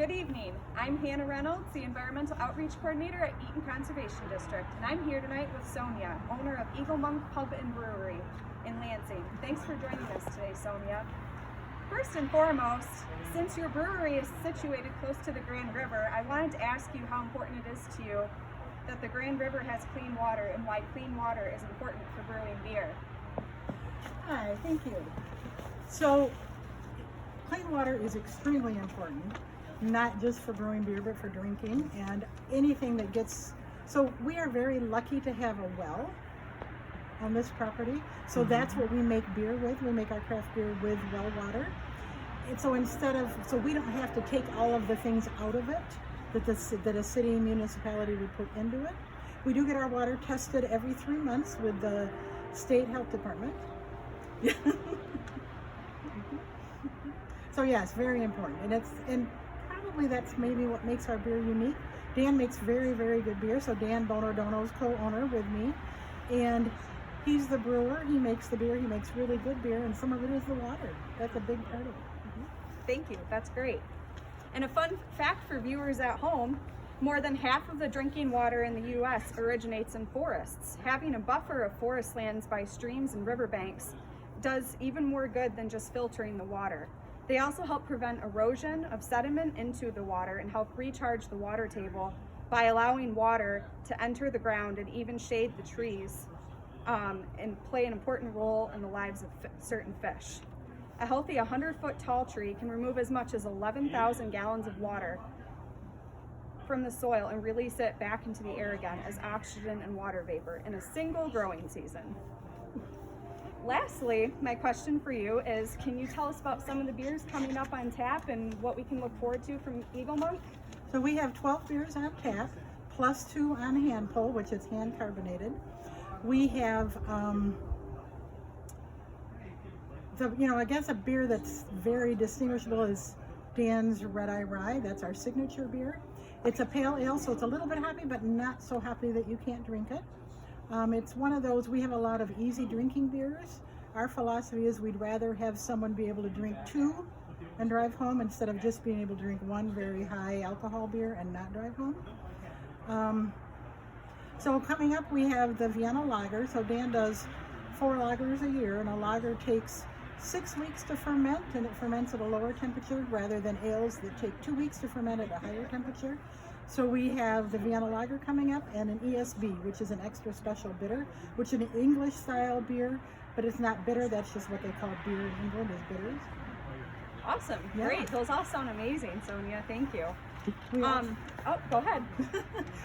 Good evening. I'm Hannah Reynolds, the Environmental Outreach Coordinator at Eaton Conservation District, and I'm here tonight with Sonia, owner of EagleMonk Pub and Brewery in Lansing. Thanks for joining us today, Sonia. First and foremost, since your brewery is situated close to the Grand River, I wanted to ask you how important it is to you that the Grand River has clean water and why clean water is important for brewing beer. Hi, thank you. So, clean water is extremely important, not just for brewing beer, but for drinking and anything that gets, so we are very lucky to have a well on this property. So that's what we make beer with. We make our craft beer with well water. And so so we don't have to take all of the things out of it that a city municipality would put into it. We do get our water tested every 3 months with the state health department. So yes, very important, and probably that's maybe what makes our beer unique. Dan makes very, very good beer. So Dan Bonodono's co-owner with me, and he's the brewer. He makes the beer. He makes really good beer, and some of it is the water. That's a big part of it. Thank you. That's great. And a fun fact for viewers at home, more than half of the drinking water in the U.S. originates in forests. Having a buffer of forest lands by streams and riverbanks does even more good than just filtering the water. They also help prevent erosion of sediment into the water and help recharge the water table by allowing water to enter the ground and even shade the trees and play an important role in the lives of certain fish. A healthy 100-foot tall tree can remove as much as 11,000 gallons of water from the soil and release it back into the air again as oxygen and water vapor in a single growing season. Lastly, my question for you is, can you tell us about some of the beers coming up on tap and what we can look forward to from EagleMonk? So we have 12 beers on tap, plus 2 on hand pull, which is hand carbonated. We have, I guess a beer that's very distinguishable is Dan's Red Eye Rye. That's our signature beer. It's a pale ale, so it's a little bit hoppy, but not so hoppy that you can't drink it. It's one of those, we have a lot of easy drinking beers. Our philosophy is we'd rather have someone be able to drink 2 and drive home instead of just being able to drink 1 very high alcohol beer and not drive home. So coming up, we have the Vienna Lager. So Dan does 4 lagers a year, and a lager takes 6 weeks to ferment, and it ferments at a lower temperature rather than ales that take 2 weeks to ferment at a higher temperature. So we have the Vienna Lager coming up and an ESB, which is an extra special bitter, which is an English style beer, but it's not bitter. That's just what they call beer in England, is bitters. Awesome. Yeah. Great. Those all sound amazing, Sonia. Thank you. Go ahead.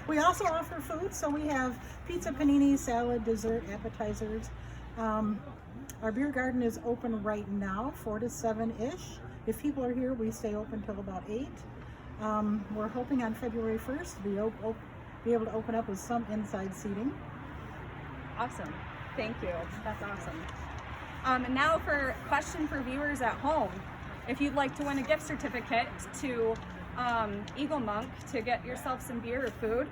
We also offer food, so we have pizza, panini, salad, dessert, appetizers. Our beer garden is open right now, 4 to 7-ish. If people are here, we stay open till about 8. We're hoping on February 1st to be able to open up with some inside seating. Awesome. Thank you. That's awesome. And now for a question for viewers at home. If you'd like to win a gift certificate to EagleMonk to get yourself some beer or food,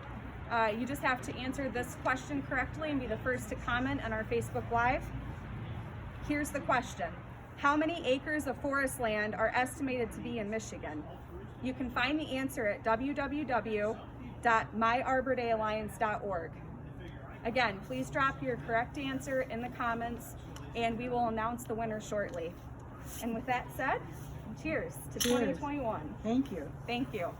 you just have to answer this question correctly and be the first to comment on our Facebook Live. Here's the question. How many acres of forest land are estimated to be in Michigan? You can find the answer at www.myarbordayalliance.org. Again, please drop your correct answer in the comments and we will announce the winner shortly. And with that said, cheers to 2021. Thank you. Thank you.